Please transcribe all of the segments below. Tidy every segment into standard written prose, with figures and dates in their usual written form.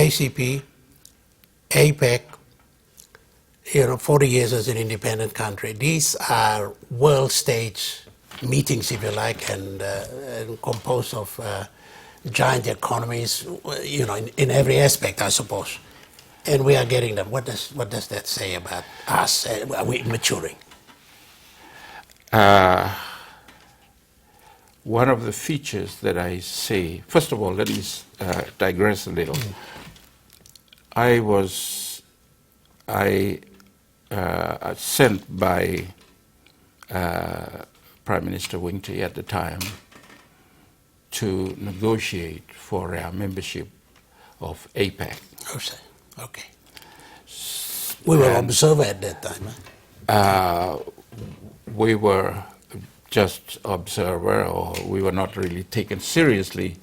ACP, APEC, 40 years as an independent country. These are world stage meetings, if you like, and composed of giant economies, in every aspect, I suppose. And we are getting them. What does that say about us? Are we maturing? One of the features that I see, first of all, let me digress a little. I was sent by Prime Minister Wing Ti at the time to negotiate for our membership of APEC. Okay. We were observer at that time. Huh? We were just observer, or we were not really taken seriously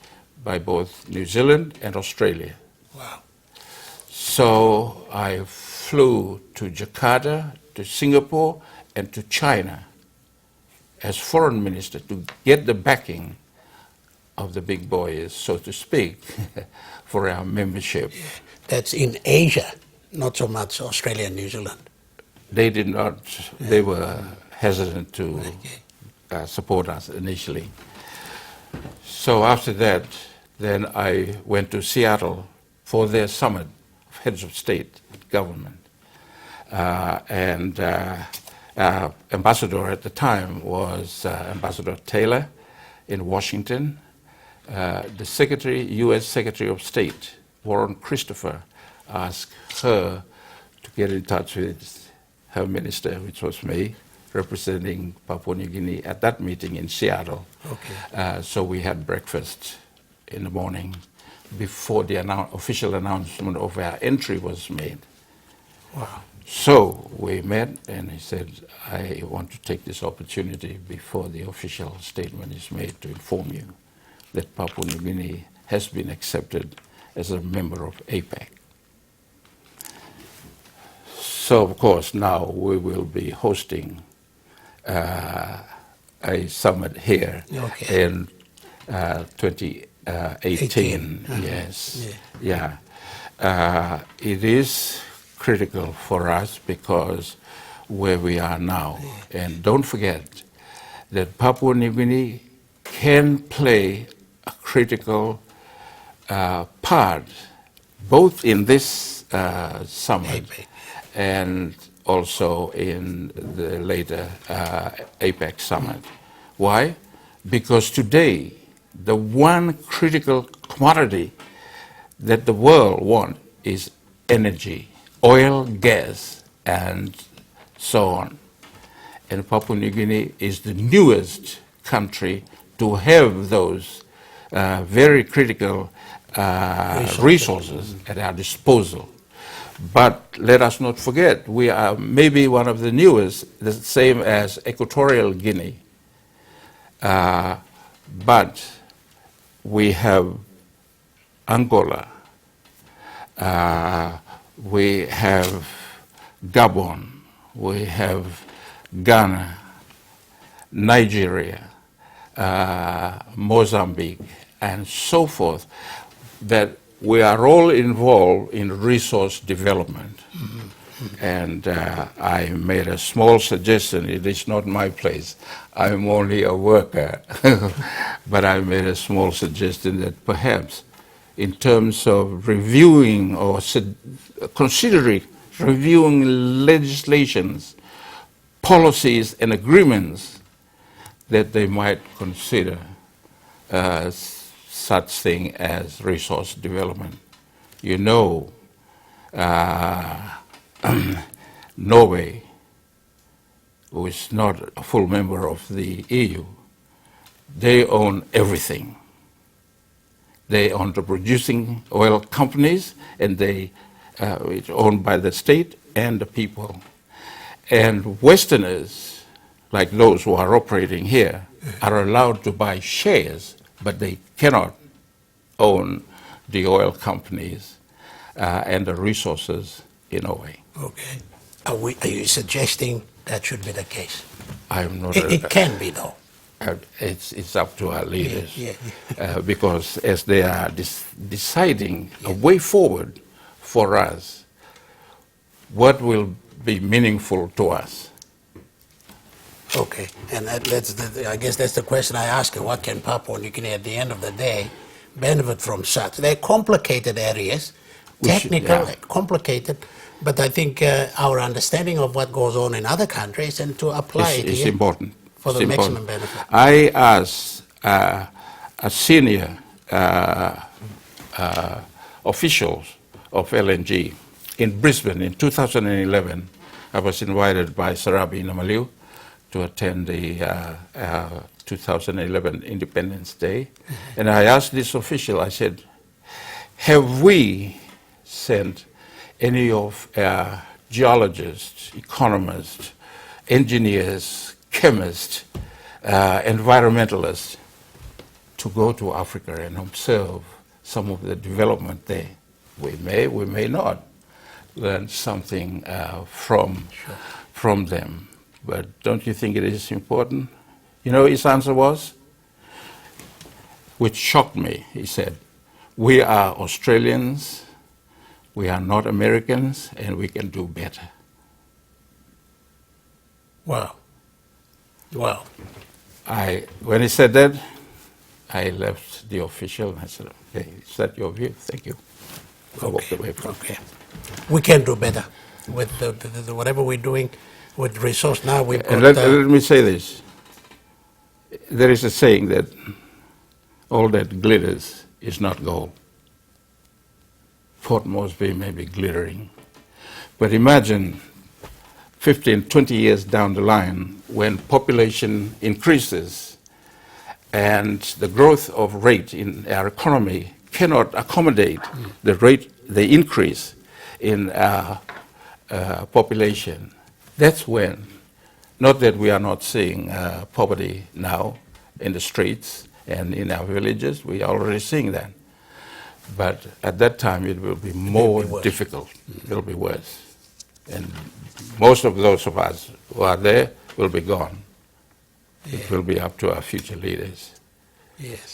by both New Zealand and Australia. Wow. So I flew to Jakarta, to Singapore, and to China as foreign minister to get the backing of the big boys, so to speak, for our membership. That's in Asia, not so much Australia and New Zealand. They did not, they were hesitant to support us initially. So after that, then I went to Seattle for their summit of heads of state, government. Ambassador at the time was Ambassador Taylor in Washington. The U.S. Secretary of State, Warren Christopher, asked her to get in touch with her minister, which was me, representing Papua New Guinea at that meeting in Seattle. Okay. So we had breakfast in the morning before the official announcement of our entry was made. Wow. So we met, and he said, I want to take this opportunity before the official statement is made to inform you that Papua New Guinea has been accepted as a member of APEC. So, of course, now we will be hosting a summit here in 2018. Yes. Yeah. It is critical for us because where we are now. And don't forget that Papua New Guinea can play a critical part both in this summit and also in the later APEC summit. Why? Because today, the one critical commodity that the world wants is energy, oil, gas, and so on. And Papua New Guinea is the newest country to have those very critical resources at our disposal. But let us not forget, we are maybe one of the newest, the same as Equatorial Guinea. But we have Angola, we have Gabon, we have Ghana, Nigeria, Mozambique, and so forth, that we are all involved in resource development. And I made a small suggestion. It is not my place. I'm only a worker. But I made a small suggestion that perhaps in terms of reviewing or considering reviewing legislations, policies, and agreements, that they might consider such thing as resource development. You know, Norway, who is not a full member of the EU, they own everything. They own the producing oil companies, and it's owned by the state and the people. And Westerners, like those who are operating here, are allowed to buy shares, but they cannot own the oil companies and the resources in Norway. Okay. Are you suggesting that should be the case? I'm not. It can be, though. It's up to our leaders, Yeah. because as they are deciding a way forward for us, what will be meaningful to us. Okay, and I guess that's the question I ask you. What can Papua New Guinea, at the end of the day, benefit from such? They're complicated areas, technical, complicated, but I think our understanding of what goes on in other countries and to apply it It's here important. for the It's maximum important. benefit. I asked a senior officials of LNG in Brisbane in 2011. I was invited by Sarabi Namaliu to attend the 2011 Independence Day. And I asked this official, I said, have we sent any of our geologists, economists, engineers, chemists, environmentalists to go to Africa and observe some of the development there? We may not learn something from them. But don't you think it is important? You know, his answer was, which shocked me, he said, we are Australians, we are not Americans, and we can do better. Wow. Wow. When he said that, I left the official and I said, okay, is that your view? Thank you. I walked away from it. Okay. We can do better with whatever we're doing with resource now. We And let me say this. There is a saying that all that glitters is not gold. Port Moresby may be glittering, but imagine 15, 20 years down the line when population increases and the growth of rate in our economy cannot accommodate the increase in our population. That's when, not that we are not seeing poverty now in the streets and in our villages, we are already seeing that. But at that time it will be more difficult, it will be worse. And most of those of us who are there will be gone. Yeah. It will be up to our future leaders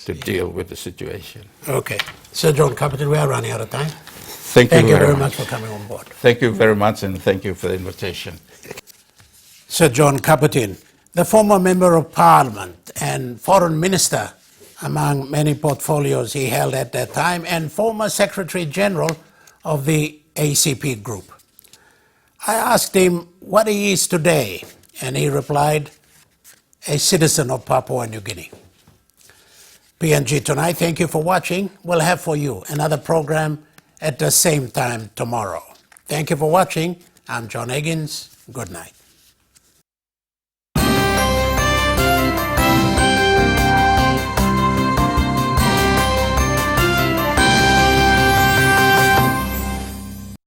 to deal with the situation. Okay. Sir John Capitan, we are running out of time. Thank you very much for coming on board. Thank you very much, and thank you for the invitation. Sir John Capitan, the former Member of Parliament and Foreign Minister, among many portfolios he held at that time, and former Secretary General of the ACP Group. I asked him what he is today, and he replied, a citizen of Papua New Guinea. PNG Tonight, thank you for watching. We'll have for you another program at the same time tomorrow. Thank you for watching. I'm John Higgins. Good night.